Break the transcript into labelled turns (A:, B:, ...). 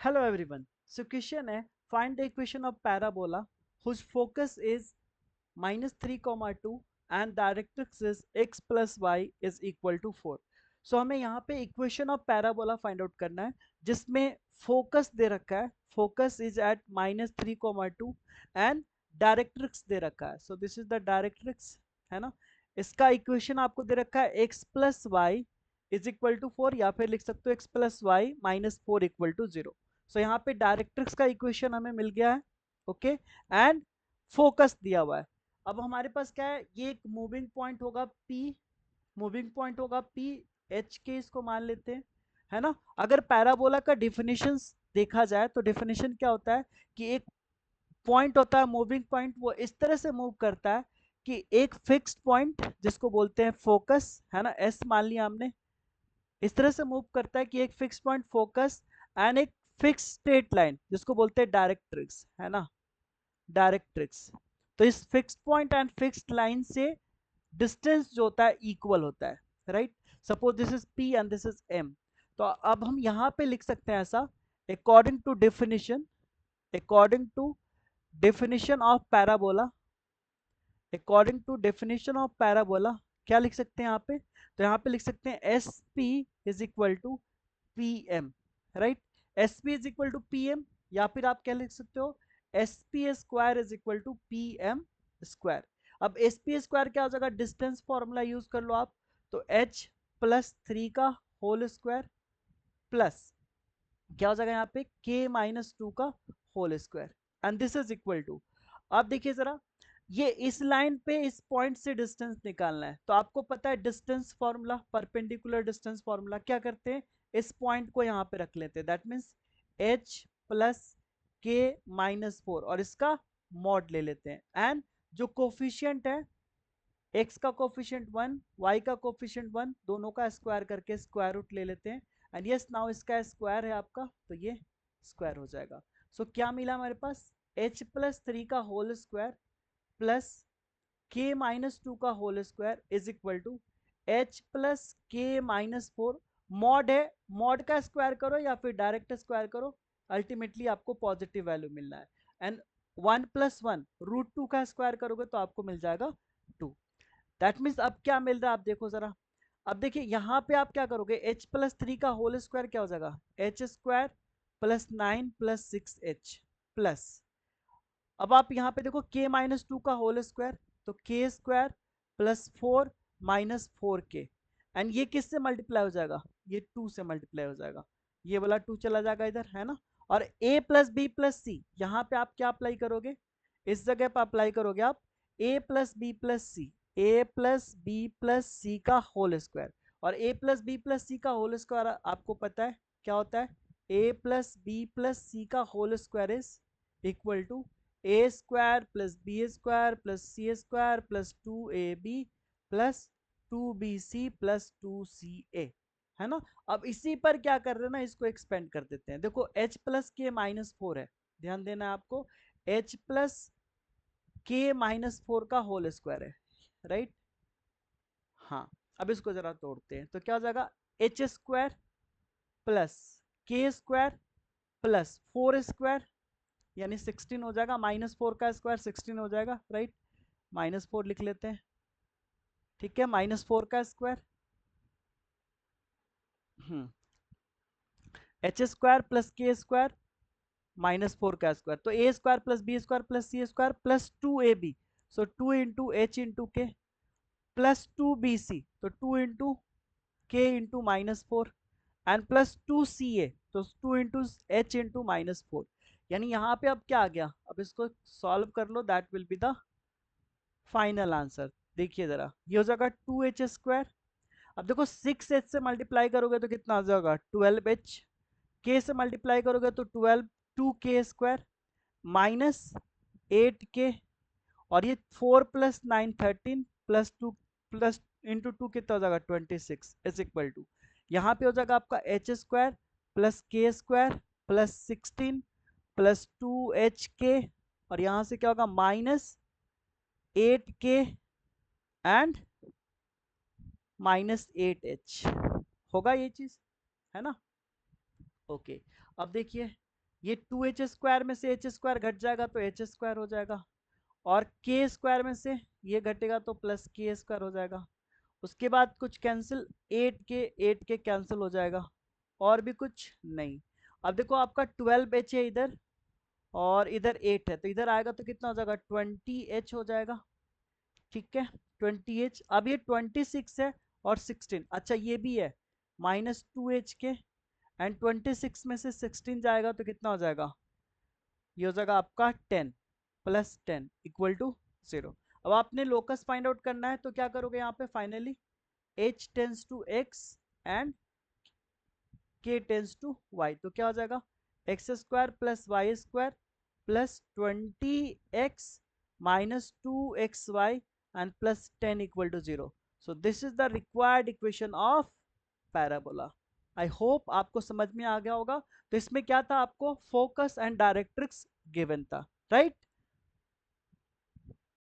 A: Hello everyone. So question है find the equation of parabola whose focus is minus 3 comma 2 and directrix is x plus y is equal to 4. So हमें यहाँ पे equation of parabola find out करना है जिसमें focus दे रखा है, focus is at minus 3 comma 2 and directrix दे रखा है. So this is the directrix, है ना. इसका इक्वेशन आपको दे रखा है x plus Y is equal to 4, या फिर लिख सकते हो x plus Y minus 4 equal to 0. So यहाँ पे डायरेक्ट्रिक्स का इक्वेशन हमें मिल गया है. ओके, एंड फोकस दिया हुआ है. अब हमारे पास क्या है, ये एक मूविंग पॉइंट होगा P, मूविंग पॉइंट होगा P, एच के इसको मान लेते हैं, है ना. अगर पैराबोला का डिफिनेशन देखा जाए तो डिफिनेशन क्या होता है कि एक पॉइंट होता है मूविंग पॉइंट, वो इस तरह से मूव करता है कि एक फिक्स्ड पॉइंट जिसको बोलते हैं फोकस, है ना, एस मान लिया हमने, इस तरह से मूव करता है कि एक फिक्स पॉइंट फोकस एंड एक फिक्स स्ट्रेट लाइन जिसको बोलते हैं डायरेक्ट्रिक्स, है ना, डायरेक्ट्रिक्स. तो इस fixed point and fixed line से डिस्टेंस जो होता है इक्वल होता है, right. Suppose this is P and this is M. तो अब हम यहां पे लिख सकते हैं ऐसा, according to definition, according to definition of parabola, according to definition of parabola क्या लिख सकते हैं यहाँ पे, तो यहाँ पे लिख सकते हैं S P is equal to P M, right. S P is equal to P M, या फिर आप क्या लिख सकते हो, S P square is equal to P M square. अब एस पी स्क्वायर क्या हो जाएगा, डिस्टेंस फॉर्मूला यूज कर लो आप, तो एच प्लस 3 का होल स्क्वायर प्लस क्या हो जाएगा यहाँ पे के माइनस 2 का whole square, and this is equal to. अब देखिए जरा, ये इस लाइन पे इस पॉइंट से डिस्टेंस निकालना है, तो आपको पता है distance formula, perpendicular distance formula, क्या करते हैं, इस पॉइंट को यहाँ पे रख लेते हैं, that means h plus k minus 4 और इसका मॉड ले लेते हैं. एंड जो कोफिशियंट है, x का कोफिशियंट 1, y का कोफिशियंट 1, दोनों का स्क्वायर करके स्क्वायर रूट ले लेते हैं. एंड यस, नाउ इसका स्क्वायर है आपका, तो ये स्क्वायर हो जाएगा. सो क्या मिला हमारे पास, h प्लस 3 का whole square plus k minus 2 का whole square is equal to h plus k minus 4. Mod है, मॉड का स्क्वायर करो या फिर डायरेक्ट स्क्वायर करो, अल्टीमेटली आपको पॉजिटिव वैल्यू मिलना है. एंड 1 प्लस 1 रूट 2 का स्क्वायर करोगे तो आपको मिल जाएगा 2. दैट मीन्स अब क्या मिल रहा है आप देखो जरा. अब देखिए यहाँ पे आप क्या करोगे, h प्लस 3 का होल स्क्वायर क्या हो जाएगा, h square plus 9 plus 6h plus, अब आप यहाँ पे देखो k माइनस 2 का होल स्क्वायर, तो k square plus 4 minus 4k. And ये किससे मल्टीप्लाई हो जाएगा, ये 2 से मल्टीप्लाई हो जाएगा, ये वाला 2 चला जाएगा इधर, है ना. और a प्लस बी प्लस सी, यहाँ पे आप क्या अप्लाई करोगे, इस जगह पे अप्लाई करोगे आप a plus B plus C, A plus B plus सी का होल स्क्वायर. और a प्लस बी प्लस सी का होल स्क्वायर आपको पता है क्या होता है, a प्लस बी प्लस सी का whole square is equal to a square plus B square plus C square plus 2ab plus 2bc plus 2ca, है ना. अब इसी पर क्या कर रहे हैं ना, इसको एक्सपेंड कर देते हैं. देखो h प्लस के माइनस 4 है, ध्यान देना है आपको, h प्लस के माइनस 4 का होल स्क्वायर है, राइट. हाँ, अब इसको जरा तोड़ते हैं तो क्या हो जाएगा, H square plus K square plus 4 square यानी 16 हो जाएगा, माइनस 4 का स्क्वायर 16 हो जाएगा, राइट. माइनस 4 लिख लेते हैं, ठीक है, माइनस 4 का square, H square plus K square minus 4 का स्क्वायर, तो A square plus B square plus C square plus 2ab, so 2 into H into K plus 2bc, तो 2 इंटू के into minus 4 and plus 2ca, तो 2 into H into minus 4. यानी यहाँ पे अब क्या आ गया, अब इसको सॉल्व कर लो, that will be the final answer. देखिए जरा, ये हो जाएगा 2h स्क्वायर. अब देखो 6h से मल्टीप्लाई करोगे तो कितना आ जाएगा 12h, k से मल्टीप्लाई करोगे तो 12 2k स्क्वायर माइनस 8k, और ये 4 प्लस 9 13 प्लस 2 प्लस इंटू 2 कितना हो जाएगा 26 इज इक्वल टू, यहाँ पे हो जाएगा आपका H square plus K square plus 16 plus 2hk, और यहाँ से क्या होगा minus 8k and minus 8h होगा ये चीज, है ना. ओके, अब देखिए ये 2h² में से h² घट जाएगा तो h² हो जाएगा, और k² में से ये घटेगा तो प्लस k² हो जाएगा। उसके बाद कुछ कैंसिल, 8k कैंसिल हो जाएगा, और भी कुछ नहीं। अब देखो आपका 12h है इधर, और इधर 8 है, तो इधर आएगा तो कितना हो जाएगा, 20h हो जाएगा। ठीक है, 20h। अब ये 26 है और 16, अच्छा ये भी है -2h एंड 26 में से 16 जाएगा तो कितना हो जाएगा, ये हो जाएगा आपका 10 + 10 = 0। अब आपने लोकस फाइंड आउट करना है, तो क्या करोगे यहाँ पे finally, h tends to x and k tends to y, तो क्या हो जाएगा, x² + y² + 20x - 2xy and +10 = 0। So this is the required equation of parabola। I hope आपको समझ में आ गया होगा। तो इसमें क्या था, आपको फोकस एंड डायरेक्ट्रिक्स गिवन था, राइट।